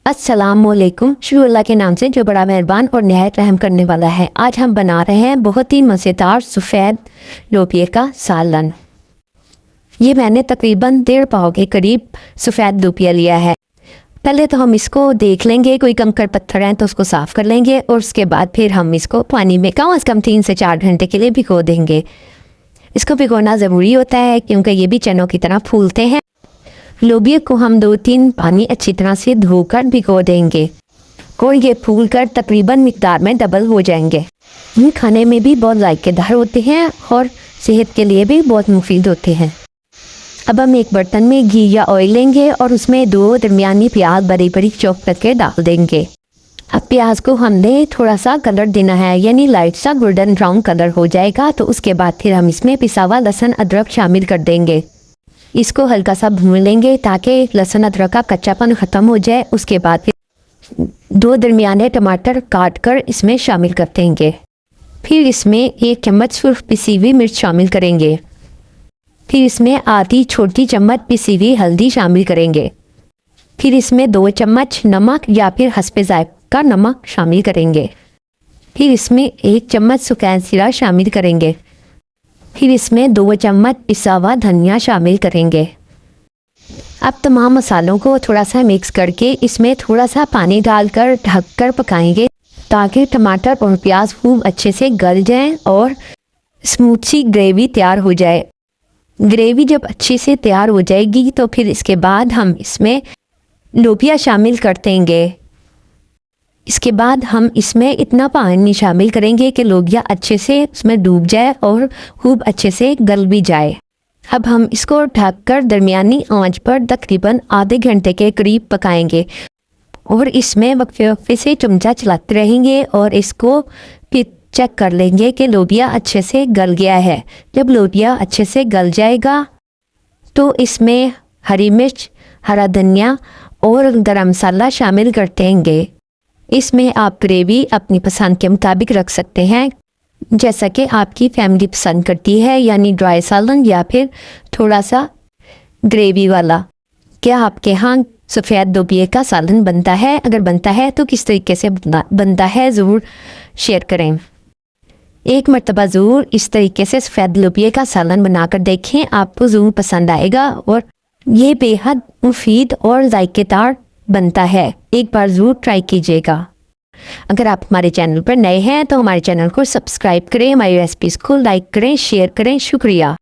अस्सलामुअलैकुम। शुरू अल्लाह के नाम से जो बड़ा मेहरबान और नहायत रहम करने वाला है। आज हम बना रहे हैं बहुत ही मज़ेदार सफ़ेद लोबिया का सालन। ये मैंने तकरीबन 1.5 पाव के करीब सफ़ेद लोबिया लिया है। पहले तो हम इसको देख लेंगे, कोई कंकड़ पत्थर हैं तो उसको साफ़ कर लेंगे और उसके बाद फिर हम इसको पानी में कम से कम 3 से 4 घंटे के लिए भिगो देंगे। इसको भिगोना ज़रूरी होता है क्योंकि ये भी चनों की तरह फूलते हैं। लोबिया को हम 2-3 पानी अच्छी तरह से धोकर भिगो देंगे और ये फूल कर तकरीबन मिकदार में डबल हो जाएंगे। ये खाने में भी बहुत जायकेदार होते हैं और सेहत के लिए भी बहुत मुफीद होते हैं। अब हम एक बर्तन में घी या ऑयल लेंगे और उसमें 2 दरमियानी प्याज बड़ी बड़ी चॉप करके डाल देंगे। अब प्याज को हमने थोड़ा सा कलर देना है, यानी लाइट सा गोल्डन ब्राउन कलर हो जाएगा तो उसके बाद फिर हम इसमें पिसा हुआ लहसुन अदरक शामिल कर देंगे। इसको हल्का सा भून लेंगे ताकि लहसुन अदरक का कच्चापन ख़त्म हो जाए। उसके बाद फिर 2 दरमियाने टमाटर काट कर इसमें शामिल कर देंगे। फिर इसमें 1 चम्मच सुर्ख पिसी हुई मिर्च शामिल करेंगे। फिर इसमें आधी छोटी चम्मच पिसी हुई हल्दी शामिल करेंगे। फिर इसमें 2 चम्मच नमक या फिर हस्बे जायका नमक शामिल करेंगे। फिर इसमें 1 चम्मच सूखा जीरा शामिल करेंगे। फिर इसमें 2 चम्मच पिसा हुआ धनिया शामिल करेंगे। अब तमाम मसालों को थोड़ा सा मिक्स करके इसमें थोड़ा सा पानी डालकर ढककर पकाएंगे ताकि टमाटर और प्याज खूब अच्छे से गल जाएं और स्मूथ सी ग्रेवी तैयार हो जाए। ग्रेवी जब अच्छे से तैयार हो जाएगी तो फिर इसके बाद हम इसमें लोबिया शामिल कर देंगे। इसके बाद हम इसमें इतना पानी शामिल करेंगे कि लोबिया अच्छे से उसमें डूब जाए और खूब अच्छे से गल भी जाए। अब हम इसको ढककर दरमियानी आंच पर तकरीबन आधे घंटे के करीब पकाएंगे और इसमें वक्फे से चमचा चलाते रहेंगे और इसको फिर चेक कर लेंगे कि लोबिया अच्छे से गल गया है। जब लोबिया अच्छे से गल जाएगा तो इसमें हरी मिर्च, हरा धनिया और गरम मसाला शामिल कर देंगे। इसमें आप ग्रेवी अपनी पसंद के मुताबिक रख सकते हैं, जैसा कि आपकी फैमिली पसंद करती है, यानी ड्राई सालन या फिर थोड़ा सा ग्रेवी वाला। क्या आपके यहाँ सफ़ेद लोबिया का सालन बनता है? अगर बनता है तो किस तरीके से बनता है ज़रूर शेयर करें। एक मरतबा ज़रूर इस तरीके से सफ़ेद लोबिया का सालन बनाकर देखें, आपको ज़रूर पसंद आएगा और ये बेहद मुफीद और जायकेदार बनता है। एक बार ज़रूर ट्राई कीजिएगा। अगर आप हमारे चैनल पर नए हैं तो हमारे चैनल को सब्सक्राइब करें, हमारी रेसिपीज़ को लाइक करें, शेयर करें। शुक्रिया।